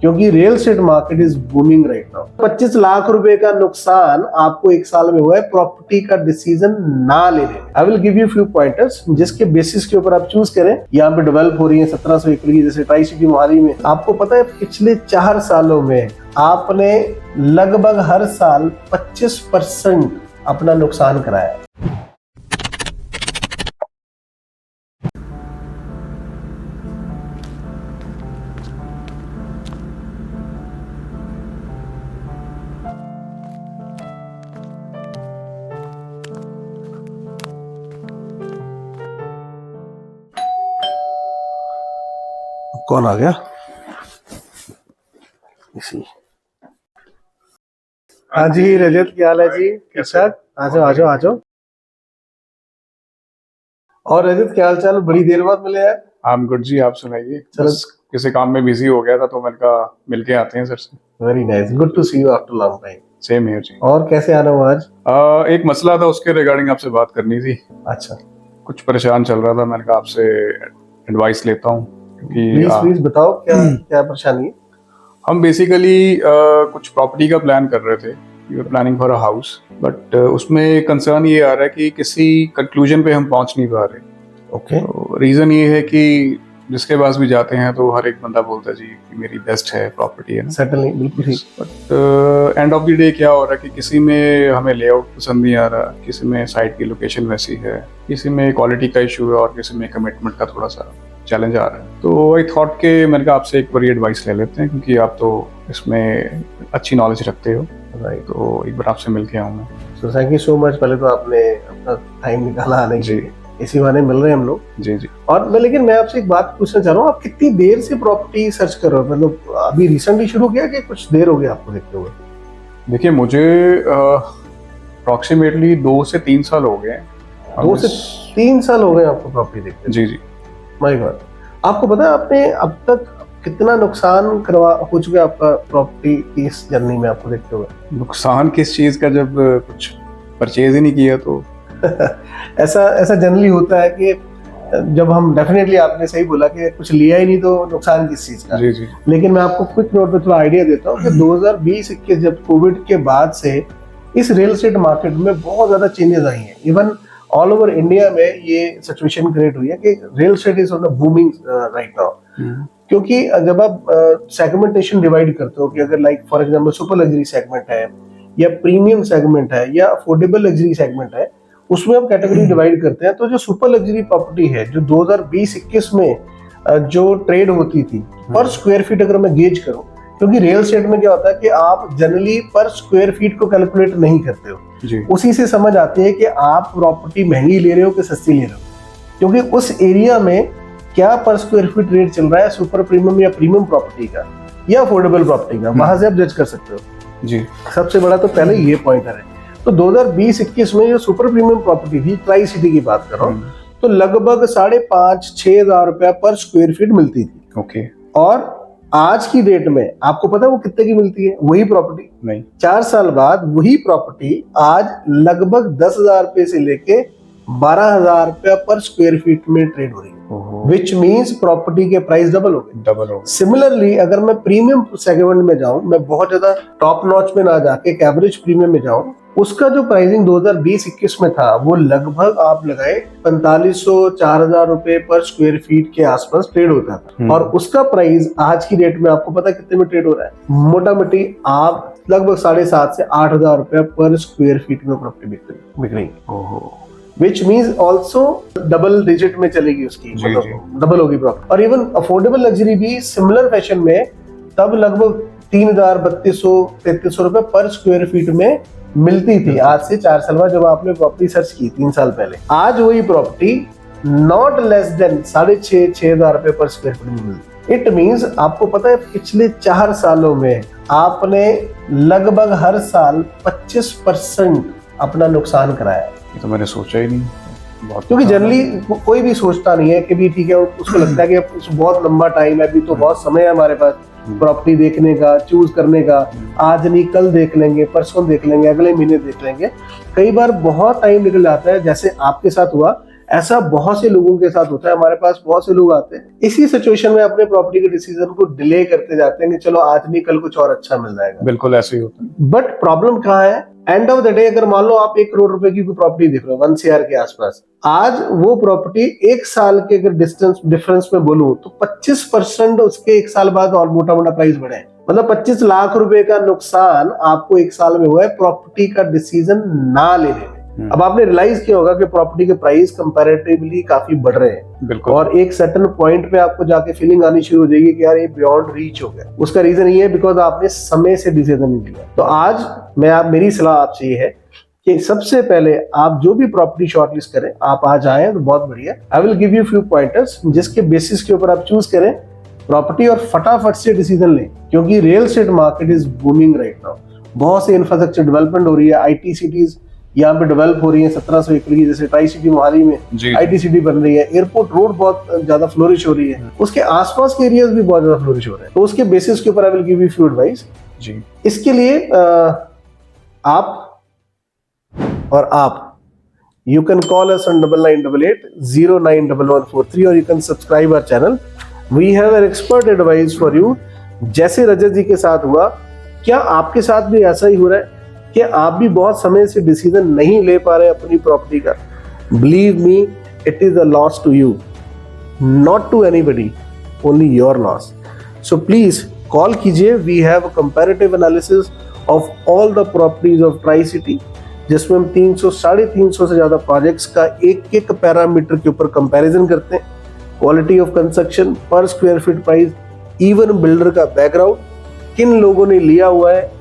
क्योंकि real estate market is booming right now. 25 lakh रुपए का नुकसान आपको एक साल में हुआ है प्रॉपर्टी का डिसीजन ना लेने। आई will give you few pointers जिसके बेसिस के ऊपर आप चूज करें। यहाँ पे डेवलप हो रही है 1700 एकड़ की, जैसे ट्राई सिटी मोहाली में। आपको पता है पिछले 4 सालों में आपने लगभग हर साल 25% अपना नुकसान कराया। कौन आ गया? इसी। हाँ जी रजत, क्या हाल है जी? कैसा? आ जाओ आ जाओ आ जाओ। और रजत क्या हाल चाल? बड़ी देर बाद मिले यार। आई एम गुड जी, आप सुनाइए। चलो। बस किसी काम में बिजी हो गया था तो मैंने कहा मिलके आते हैं सर से। Very nice, good to see you after long time. Same here ji. और कैसे आना हुआ आज? एक मसला था, उसके रिगार्डिंग आपसे बात करनी थी। अच्छा, कुछ परेशान चल रहा था, मैंने कहा आपसे एडवाइस लेता हूँ प्लीज प्लीज बताओ क्या क्या परेशानी है? हम बेसिकली कुछ प्रॉपर्टी का प्लान कर रहे थे। We are planning for a house, but उसमें कंसर्न ये आ रहा है कि किसी कंक्लूजन पे हम पहुंच नहीं पा रहे। ओके। तो रीजन ये है कि जिसके पास भी जाते हैं तो हर एक बंदा बोलता है जी कि मेरी बेस्ट है प्रॉपर्टी, है ना। सेटलली, बिल्कुल ठीक। But end of the day क्या हो रहा है कि किसी में हमें लेआउट पसंद नहीं आ रहा, किसी में साइट की लोकेशन वैसी है, किसी में क्वालिटी का इशू है और किसी में कमिटमेंट का थोड़ा सा चैलेंज आ रहा है। तो आई थॉट के मैंने कहा आपसे एक बार एडवाइस ले लेते हैं, क्योंकि आप तो इसमें अच्छी नॉलेज रखते हो। राइट। तो एक बार आपसे मिलके आऊँ मैं। So thank you so much. पहले तो आपने अपना टाइम निकाला आने के लिए। इसी बहाने मिल रहे हैं हम लोग। जी जी। और लेकिन मैं आपसे एक बात पूछना चाह रहा हूँ, आप कितनी देर से प्रॉपर्टी सर्च कर रहे हो? मतलब अभी रिसेंटली शुरू किया कि कुछ देर हो गया आपको देखते हुए? देखिए, मुझे अप्रॉक्सीमेटली 2 से 3 साल हो गए हैं। 2 से 3 साल हो गए आपको प्रॉपर्टी देखते? जी जी। My god. आपको पता है आपने अब तक कितना नुकसान करवा हो चुका है आपका प्रॉपर्टी की इस जर्नी में आपको देखते हुए? नुकसान किस चीज का? जब कुछ परचेज ही नहीं किया तो ऐसा जनरली होता है कि जब हम डेफिनेटली, आपने सही बोला कि कुछ लिया ही नहीं तो नुकसान किस चीज का। जी जी। लेकिन मैं आपको क्विक नोट पे थोड़ा आइडिया देता हूँ कि 2020-21 जब कोविड के बाद से इस रियल एस्टेट मार्केट में बहुत ज्यादा चेंजेस आई हैं। इवन ऑल ओवर इंडिया में ये सिचुएशन क्रिएट हुई है कि real estate is on the booming right now. क्योंकि जब आप सेगमेंटेशन डिवाइड करते हो कि अगर like for example super luxury segment है या प्रीमियम सेगमेंट है या अफोर्डेबल लग्जरी सेगमेंट है, उसमें आप कैटेगरी डिवाइड करते हैं। तो जो सुपर लग्जरी प्रॉपर्टी है जो 2020-21 में जो ट्रेड होती थी पर स्क्वायर फीट, अगर मैं गेज करूं, क्योंकि रियल एस्टेट में क्या होता है कि आप जनरली पर स्क्वायर फीट को कैलकुलेट नहीं करते हो जी। उसी से समझ आती है कि आप प्रॉपर्टी महंगी ले रहे हो कि सस्ती ले रहे हो, क्योंकि उस एरिया में क्या पर स्क्वायर फीट रेट चल रहा है सुपर प्रीमियम या प्रीमियम प्रॉपर्टी का या अफोर्डेबल प्रॉपर्टी का, वहां से आप जज कर सकते हो जी। सबसे बड़ा तो पहले ये पॉइंटर है। तो 2020-21 में जो सुपर प्रीमियम प्रॉपर्टी थी, ट्राई सिटी की बात कर रहा हूँ, तो लगभग 5,500-6 हजार रुपया पर स्क्वायर फीट मिलती थी। ओके। और आज की डेट में आपको पता है वो कितने की मिलती है वही प्रॉपर्टी? नहीं। 4 साल बाद वही प्रॉपर्टी आज लगभग 10,000 रुपए से लेके 12,000 रुपया पर स्क्वायर फीट में ट्रेड हो रही है। विच मीन्स प्रॉपर्टी के प्राइस डबल हो गए। सिमिलरली अगर मैं प्रीमियम सेगमेंट में जाऊं, मैं बहुत ज्यादा टॉप नॉच में ना जाके एवरेज प्रीमियम में जाऊं, उसका जो प्राइसिंग 2020-21 में था वो लगभग आप लगाए 4,500-4,000 रुपए पर स्क्वायर फीट के आसपास ट्रेड होता था। और उसका प्राइस आज की डेट में आपको पता कितने में ट्रेड हो रहा है? मोटा मोटी आप लगभग 7,500 से 8,000 रुपया पर स्क्वायर फीट में प्रॉपर्टी बिक रही है। Which means also double digit में चलेगी उसकी, मतलब डबल होगी प्रॉपर्टी। और इवन अफोर्डेबल लग्जरी भी सिमिलर फैशन में तब लगभग 3,000, 3,200 रुपए पर स्क्वायर फीट में मिलती थी, आज से 4 साल बाद जब आपने प्रॉपर्टी सर्च की 3 साल पहले। आज वही प्रॉपर्टी नॉट लेस देन 6,500-6 हजार रुपए पर स्क्वायर फीट में मिलती। इट मीन्स आपको पता है पिछले 4 सालों में आपने लगभग हर साल 25% अपना नुकसान कराया। ये तो मैंने सोचा ही नहीं, क्योंकि जनरली कोई भी सोचता नहीं है कि भी ठीक है, उसको लगता है कि बहुत लंबा टाइम है, अभी तो बहुत समय है हमारे पास प्रॉपर्टी देखने का, चूज करने का, आज नहीं कल देख लेंगे, परसों देख लेंगे, अगले महीने देख लेंगे। कई बार बहुत टाइम निकल जाता है, जैसे आपके साथ हुआ ऐसा बहुत से लोगों के साथ होता है, हमारे पास बहुत से लोग आते हैं इसी सिचुएशन में अपने प्रॉपर्टी के डिसीजन को डिले करते जाते हैं कि चलो आज नहीं कल कुछ और अच्छा मिल जाएगा। बिल्कुल ऐसे ही होता है। बट प्रॉब्लम कहाँ है, एंड ऑफ द डे अगर मान लो आप 1 करोड़ रुपए की कोई प्रॉपर्टी देख रहे हो 1 CR के आसपास, आज वो प्रॉपर्टी 1 साल के अगर डिफरेंस में बोलूं तो 25% उसके 1 साल बाद और मोटा मोटा प्राइस बढ़े, मतलब 25 लाख रुपए का नुकसान आपको 1 साल में हुआ है प्रॉपर्टी का डिसीजन ना लेने में। अब आपने रियलाइज किया होगा कि प्रॉपर्टी के प्राइस कंपैरेटिवली काफी बढ़ रहे हैं। बिल्कुल। और एक सर्टेन पॉइंट पे आपको जाके फीलिंग आनी शुरू हो जाएगी कि यार ये बियॉन्ड रीच हो गया। उसका रीजन ये है बिकॉज आपने समय से डिसीजन नहीं लिया। तो आज मेरी सलाह आपसे ये है कि सबसे पहले आप जो भी प्रॉपर्टी शॉर्टलिस्ट करें, आप आज आए तो बहुत बढ़िया। आई will give you few pointers जिसके बेसिस के ऊपर आप चूज करें प्रॉपर्टी और फटाफट से डिसीजन लें, क्योंकि real estate market is booming right now. बहुत से इंफ्रास्ट्रक्चर डेवलपमेंट हो रही है, IT सिटीज यहाँ पे डेवलप हो रही है 1700 एकड़ की, जैसे ट्राई सिटी मोहाली में IT सिटी बन रही है, एयरपोर्ट रोड बहुत ज्यादा फ्लोरिश हो रही है, उसके आसपास के एरियाज भी बहुत ज्यादा फ्लोरिश हो रहे हैं। तो उसके बेसिस के ऊपर I will give you few advice जी। इसके लिए आप you can call us on 9988091143 और you can subscribe our channel. We have an expert advice for you. जैसे रजत जी के साथ हुआ, क्या आपके साथ भी ऐसा ही हो रहा है कि आप भी बहुत समय से डिसीजन नहीं ले पा रहे अपनी प्रॉपर्टी का? Believe me, it is a loss to you, not to anybody, only your loss. So please call कीजिए। We have a comparative analysis of all the properties of tri city, जिसमें हम 300-350 से ज्यादा प्रोजेक्ट्स का एक parameter के ऊपर comparison करते हैं। क्वालिटी ऑफ कंस्ट्रक्शन, पर square feet price, even builder का बैकग्राउंड, किन लोगों ने लिया हुआ है,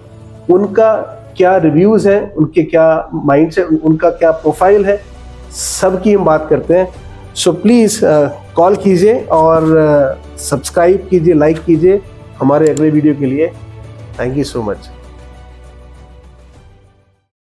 उनका क्या रिव्यूज है, उनके क्या माइंडसेट, उनका क्या प्रोफाइल है, सबकी हम बात करते हैं। सो प्लीज कॉल कीजिए और सब्सक्राइब कीजिए, लाइक कीजिए हमारे अगले वीडियो के लिए। Thank you so much.